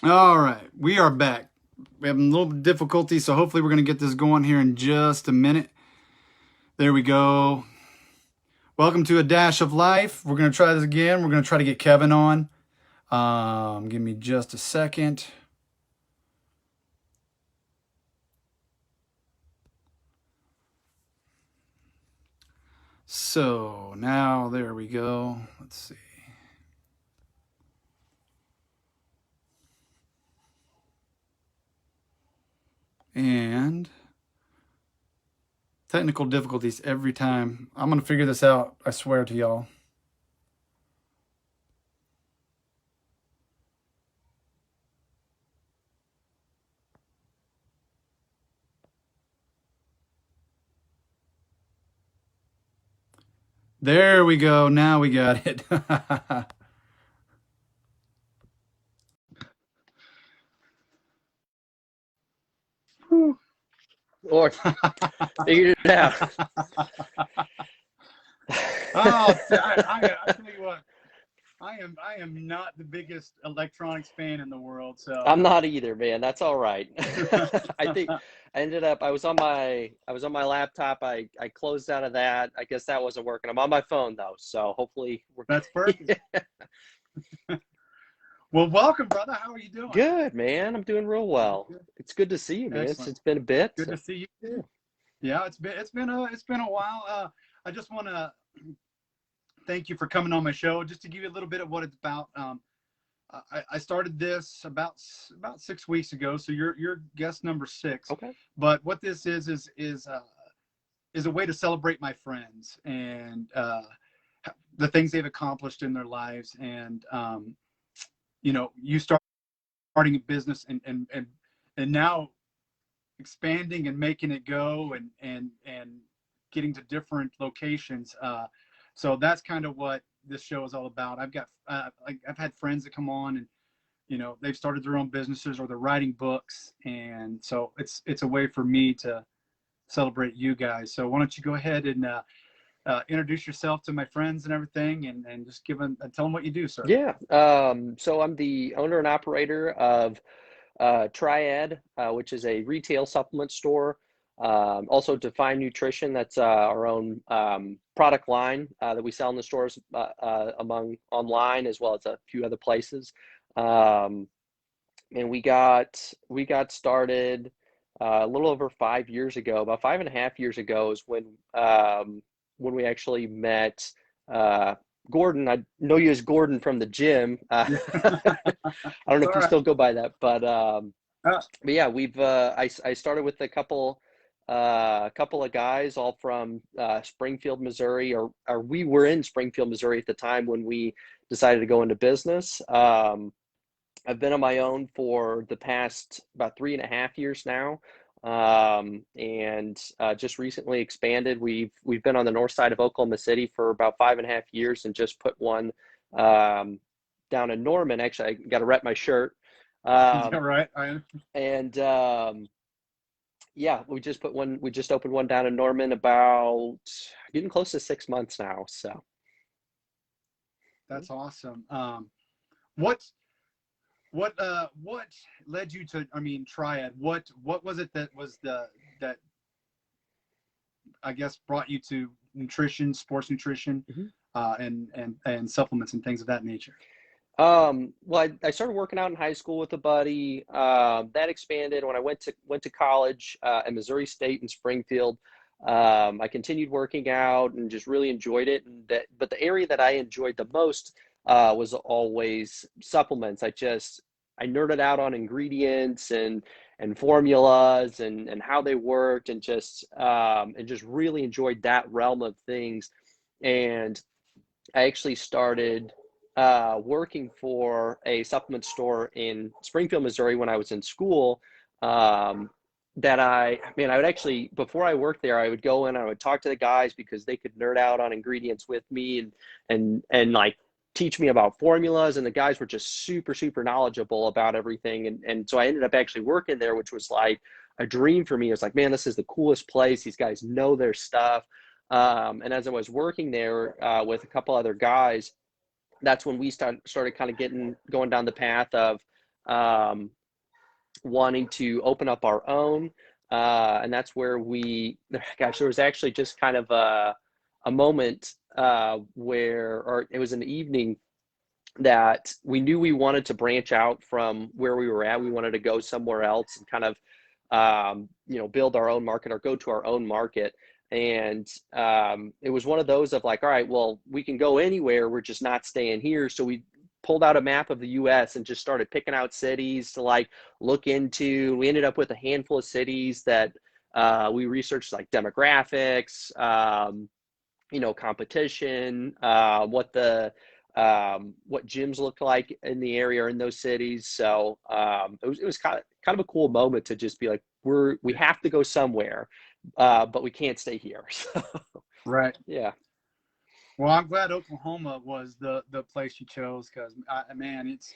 All right, we are back. We have a little difficulty, so hopefully we're going to get this going here in just a minute. There we go. Welcome to A Dash of Life. We're going to try this again. We're going to try to get Kevin on. Give me just a second. So now there we go. Let's see. And technical difficulties every time. I'm going to figure this out, I swear to y'all. There we go. Now we got it. Or figured it out. Oh, I tell you what, I am not the biggest electronics fan in the world, so I'm not either, man. That's all right. I think I ended up I was on my laptop. I closed out of that. I guess that wasn't working. I'm on my phone though, so hopefully we're that's perfect. Well, welcome, brother. How are you doing? good, man. I'm doing real well. Good. It's good to see you, man. Excellent. It's been a bit. Good to see you too. Yeah, it's been a while. I just want to thank you for coming on my show. Just to give you a little bit of what it's about. I started this about 6 weeks ago, so you're guest number 6. Okay. But what this is a way to celebrate my friends and the things they've accomplished in their lives, and you starting a business and now expanding and making it go and getting to different locations. So that's kind of what this show is all about. I've had friends that come on and they've started their own businesses or they're writing books, and so it's a way for me to celebrate you guys. So why don't you go ahead and introduce yourself to my friends and everything, and just tell them what you do, sir. Yeah. So I'm the owner and operator of Triad, which is a retail supplement store. Also, Define Nutrition, that's our own product line that we sell in the stores among online as well as a few other places. Um, and we got started a little over 5 years ago. About 5.5 years ago is when we actually met uh, Gordon. I know you as Gordon from the gym. I don't know All if you right. still go by that, Uh, but yeah, I started with a couple of guys all from Springfield, Missouri, or we were in Springfield, Missouri at the time when we decided to go into business. I've been on my own for the past about 3.5 years now, and just recently expanded. We've been on the north side of Oklahoma City for about 5.5 years, and just put one um, down in Norman. Actually, I got to rep my shirt. yeah, Um, right. and Yeah, we just put one. We just opened one down in Norman about getting close to 6 months now. So That's awesome. What what led you to, I mean, Triad? What was it that was that I guess brought you to nutrition, sports nutrition, Mhm. and supplements and things of that nature? Well, I started working out in high school with a buddy. That expanded when I went to college at Missouri State in Springfield. I continued working out and just really enjoyed it. But the area that I enjoyed the most was always supplements. I nerded out on ingredients and formulas and how they worked, and just really enjoyed that realm of things. And I actually started working for a supplement store in Springfield, Missouri when I was in school. Um, I would actually, before I worked there, I would go in, I would talk to the guys because they could nerd out on ingredients with me and like teach me about formulas. And the guys were just super, super knowledgeable about everything. And so I ended up actually working there, which was like a dream for me. It was like, man, this is the coolest place. These guys know their stuff. And as I was working there with a couple other guys, that's when we started kind of going down the path of um, wanting to open up our own. And that's where gosh, there was actually just kind of a moment or it was an evening that we knew we wanted to branch out from where we were at. We wanted to go somewhere else and kind of, build our own market or go to our own market. And it was one of those of like, all right, well, we can go anywhere. We're just not staying here. So we pulled out a map of the US and just started picking out cities to like look into. We ended up with a handful of cities that we researched, like demographics, competition, what gyms looked like in the area or in those cities. So it was kind of a cool moment to just be like, we have to go somewhere, but we can't stay here. So, Right. yeah. Well, I'm glad Oklahoma was the place you chose, because man, it's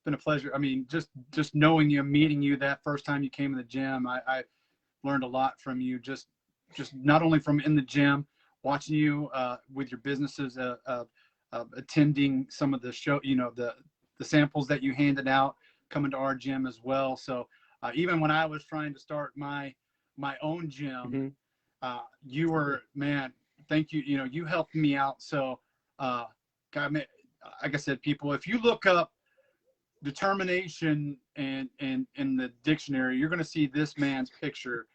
been a pleasure. I mean, just knowing you, meeting you that first time you came to the gym, I learned a lot from you. Just not only from in the gym, watching you with your businesses, attending some of the show, the samples that you handed out, coming to our gym as well. So even when I was trying to start my own gym, you were, man, thank you. You helped me out. So, God, man, like I said, people, if you look up determination and in the dictionary, you're going to see this man's picture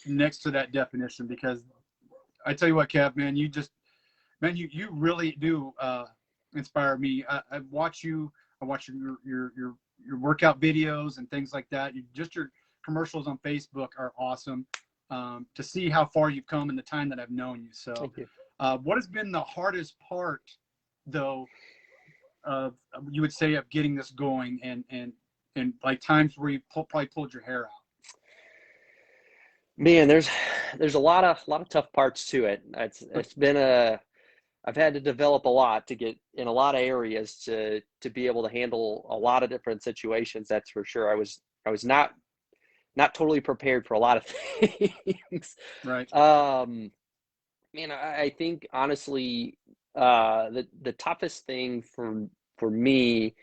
next to that definition. Because I tell you what, Kev, man, you really do inspire me. I watch you. I watch your workout videos and things like that. Your commercials on Facebook are awesome. To see how far you've come in the time that I've known you. So, Thank you. what has been the hardest part, though, of you would say, of getting this going, and like times where you probably pulled your hair out? Man, there's a lot of tough parts to it. It's been I've had to develop a lot to get in a lot of areas to be able to handle a lot of different situations. That's for sure. I was not totally prepared for a lot of things. Right. Man, I think honestly, the toughest thing for me,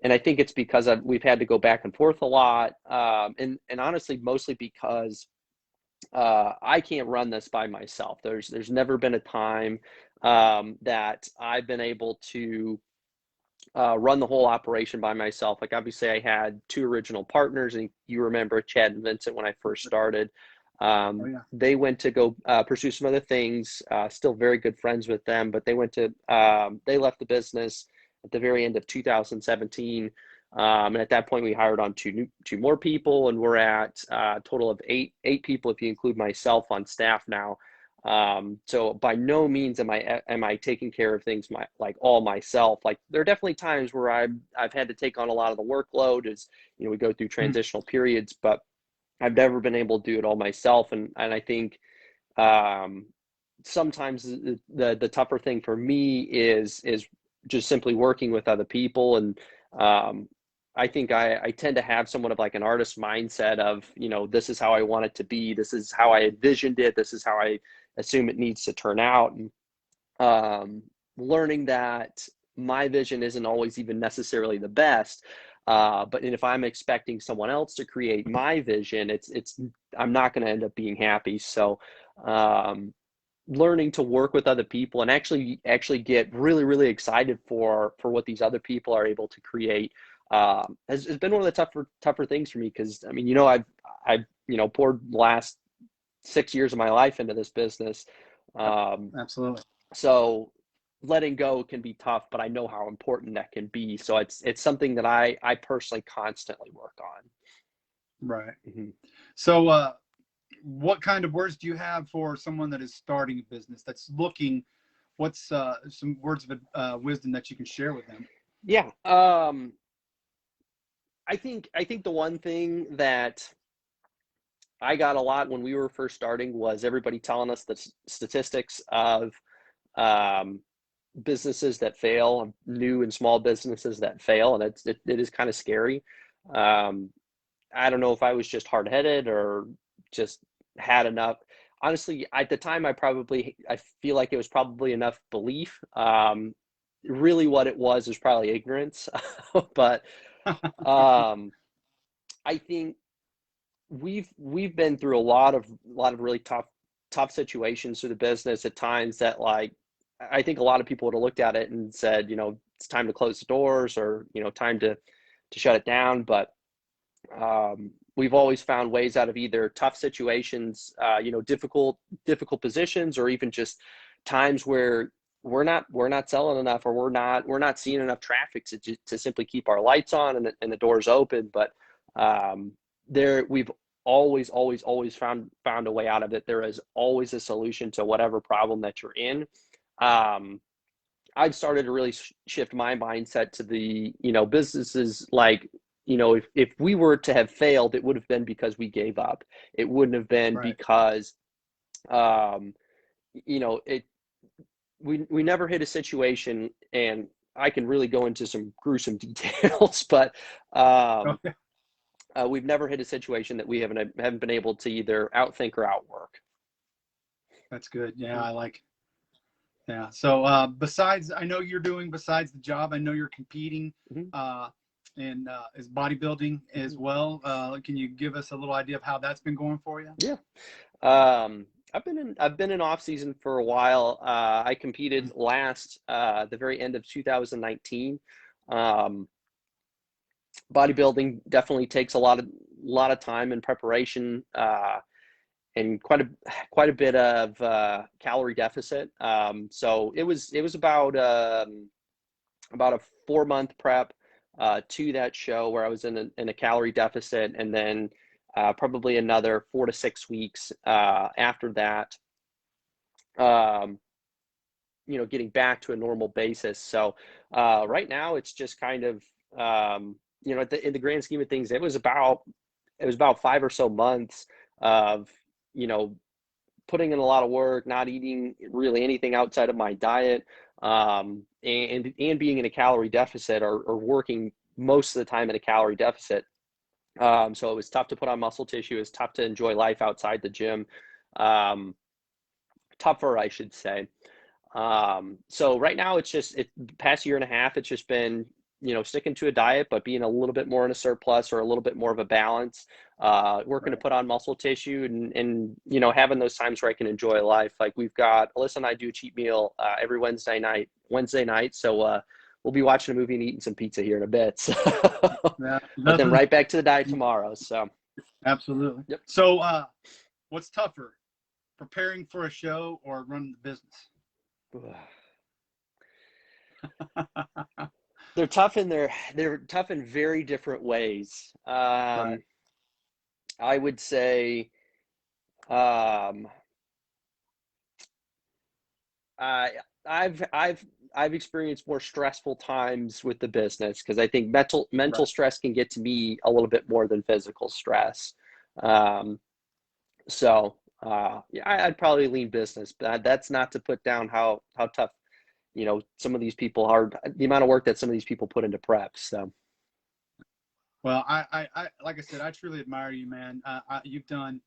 and I think it's because we've had to go back and forth a lot, and honestly, mostly because I can't run this by myself. There's never been a time that I've been able to run the whole operation by myself. Like, obviously I had two original partners, and you remember Chad and Vincent when I first started. Oh, yeah. They went to go pursue some other things, still very good friends with them, but they they left the business at the very end of 2017. And at that point we hired on two more people, and we're at a total of eight people if you include myself on staff now. So by no means am I taking care of things all myself. Like, there are definitely times where I've had to take on a lot of the workload as we go through transitional periods, but I've never been able to do it all myself. And I think sometimes the tougher thing for me is just simply working with other people. And I think I tend to have somewhat of like an artist mindset of, this is how I want it to be. This is how I envisioned it. This is how I assume it needs to turn out. And learning that my vision isn't always even necessarily the best. But if I'm expecting someone else to create my vision, I'm not going to end up being happy. So, learning to work with other people and actually get really, really excited for what these other people are able to create, has been one of the tougher things for me. Cause I mean, I've poured the last 6 years of my life into this business. Absolutely. So letting go can be tough, but I know how important that can be. So it's something that I personally constantly work on. Right. Mm-hmm. So, what kind of words do you have for someone that is starting a business, that's looking? What's some words of wisdom that you can share with them? Yeah. I think the one thing that I got a lot when we were first starting was everybody telling us the statistics of businesses that fail, new and small businesses that fail, and it is kind of scary. I don't know if I was just hard-headed or just had enough. Honestly, at the time, I feel like it was probably enough belief. Really, what it was probably ignorance, but um, I think we've been through a lot of really tough situations through the business at times that, like, I think a lot of people would have looked at it and said, it's time to close the doors, or, time to shut it down. But we've always found ways out of either tough situations, difficult positions, or even just times where we're not selling enough, or we're not seeing enough traffic to simply keep our lights on and the doors open. But we've always found a way out of it. There is always a solution to whatever problem that you're in. I've started to really shift my mindset to the, businesses like, if we were to have failed, it would have been because we gave up. It wouldn't have been Right. because, it we never hit a situation, and I can really go into some gruesome details, but Okay. we've never hit a situation that we haven't been able to either outthink or outwork. That's good. Yeah, I like. Yeah. So besides the job, I know you're competing Mm-hmm. in is bodybuilding as well. Can you give us a little idea of how that's been going for you? Yeah. I've been in off season for a while. I competed the very end of 2019. Um, Bodybuilding definitely takes a lot of time and preparation, and quite a bit of calorie deficit. So it was about a 4-month prep to that show, where I was in a calorie deficit, and then probably another 4 to 6 weeks after that, um, getting back to a normal basis. So right now it's just kind of, in the grand scheme of things, it was about 5 or so months of, you know, putting in a lot of work, not eating really anything outside of my diet, and being in a calorie deficit, or working most of the time in a calorie deficit. So it was tough to put on muscle tissue. It was tough to enjoy life outside the gym. Um, Tougher, I should say. So right now the past year and a half, it's just been, sticking to a diet, but being a little bit more in a surplus, or a little bit more of a balance, working to Right. put on muscle tissue, and having those times where I can enjoy life. Like, Alyssa and I do a cheat meal every Wednesday night. So we'll be watching a movie and eating some pizza here in a bit. So, Yeah. but then Nothing. right back to the diet tomorrow. So, Absolutely. yep. So what's tougher, preparing for a show or running the business? They're tough in very different ways. Right. I would say, um, I I've experienced more stressful times with the business, because I think mental Right. stress can get to me a little bit more than physical stress. Um, so yeah, I'd probably lean business, but that's not to put down how tough, some of these people are, the amount of work that some of these people put into prep. So Well, I like I said, I truly admire you, man. You've done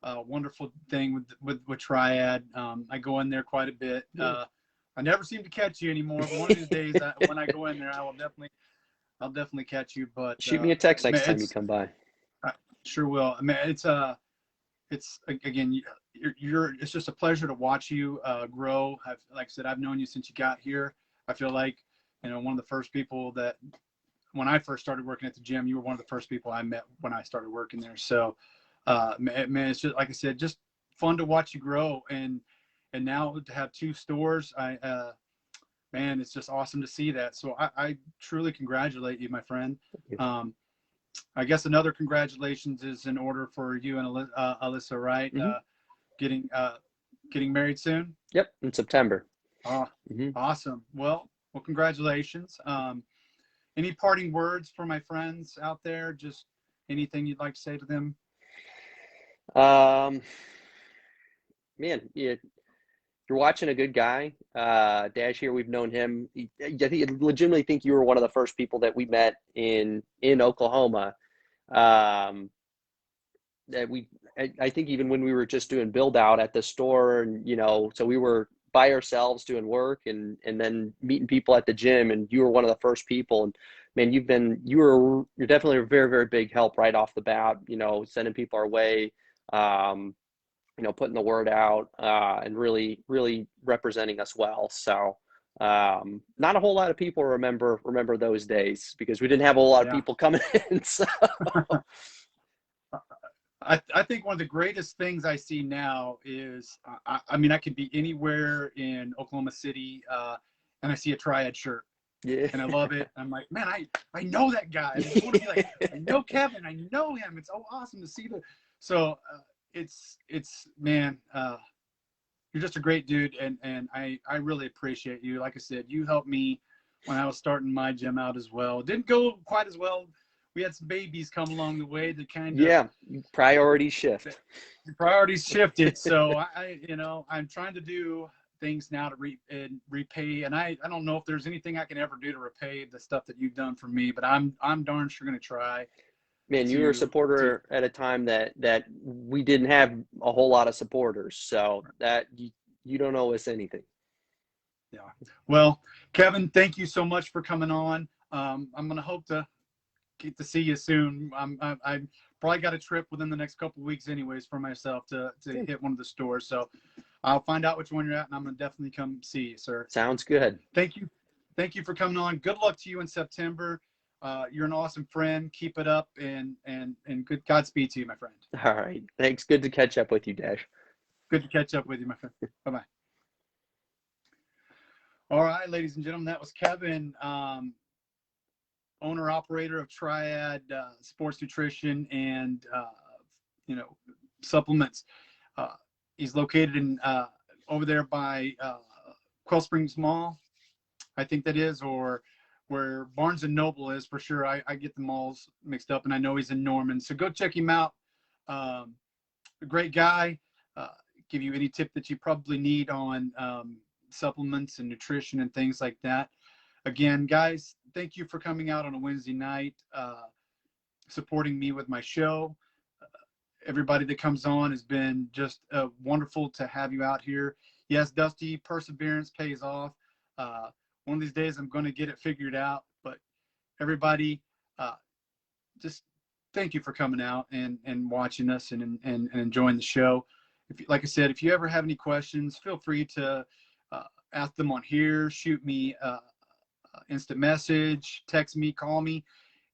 a wonderful thing with Triad. I go in there quite a bit. I never seem to catch you anymore, but one of these days, when I go in there, I'll definitely catch you. But shoot me a text next man, time you come by. I sure will. I mean, it's again, it's just a pleasure to watch you grow. Like I said, I've known you since you got here. I feel like, one of the first people that, when I first started working at the gym, you were one of the first people I met when I started working there. So, man, it's just, like I said, just fun to watch you grow, and now to have 2 stores. Man, it's just awesome to see that. So I truly congratulate you, my friend. Um, I guess another congratulations is in order for you and Alyssa, right? Hmm. Getting getting married soon. Yep, in September. Oh, Hmm. awesome. Well, congratulations. Any parting words for my friends out there? Just anything you'd like to say to them? Um, Man, you're watching a good guy. Dash here, we've known him. I legitimately think you were one of the first people that we met in Oklahoma. Um, that I think even when we were just doing build out at the store, and so we were by ourselves doing work, and then meeting people at the gym, and you were one of the first people. And man, you're definitely a very, very big help right off the bat, sending people our way, putting the word out, and really, really representing us well. So, not a whole lot of people remember those days because we didn't have a whole lot of Yeah. people coming in. So. I think one of the greatest things I see now is, I mean, I could be anywhere in Oklahoma City, and I see a Triad shirt. Yeah. And I love it. I'm like, man, I know that guy. I just want to be like, I know Kevin. I know him. It's so awesome to see the. So it's man, you're just a great dude, and I really appreciate you. Like I said, you helped me when I was starting my gym out as well. It didn't go quite as well. We had some babies come along the way that kind of priorities shift. The priorities shifted. So I'm trying to do things now to repay. And I don't know if there's anything I can ever do to repay the stuff that you've done for me, but I'm darn sure going to try. Man, you were a supporter at a time that we didn't have a whole lot of supporters. So that you don't owe us anything. Yeah. Well, Kevin, thank you so much for coming on. I'm going to hope to get to see you soon. I probably got a trip within the next couple of weeks anyways for myself to hit one of the stores. So I'll find out which one you're at, and I'm going to definitely come see you, sir. Sounds good. Thank you. Thank you for coming on. Good luck to you in September. You're an awesome friend. Keep it up, and good Godspeed to you, my friend. All right. Thanks. Good to catch up with you, Dash. Good to catch up with you, my friend. Bye-bye. All right, ladies and gentlemen, that was Kevin, owner operator of Triad Sports Nutrition and supplements. He's located in over there by Quail Springs Mall, I think that is, or where Barnes and Noble is for sure. I get the malls mixed up, and I know he's in Norman. So go check him out. A great guy. Give you any tip that you probably need on supplements and nutrition and things like that. Again, guys, thank you for coming out on a Wednesday night, supporting me with my show. Everybody that comes on has been just wonderful to have you out here. Yes, Dusty, perseverance pays off. One of these days I'm going to get it figured out, but everybody, just thank you for coming out and watching us and enjoying the show. Like I said, if you ever have any questions, feel free to ask them on here, shoot me instant message, text me, call me,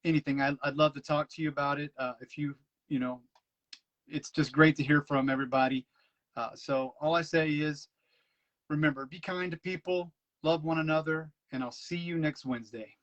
anything. I'd love to talk to you about it. If it's just great to hear from everybody. So all I say is, remember, be kind to people, love one another, and I'll see you next Wednesday.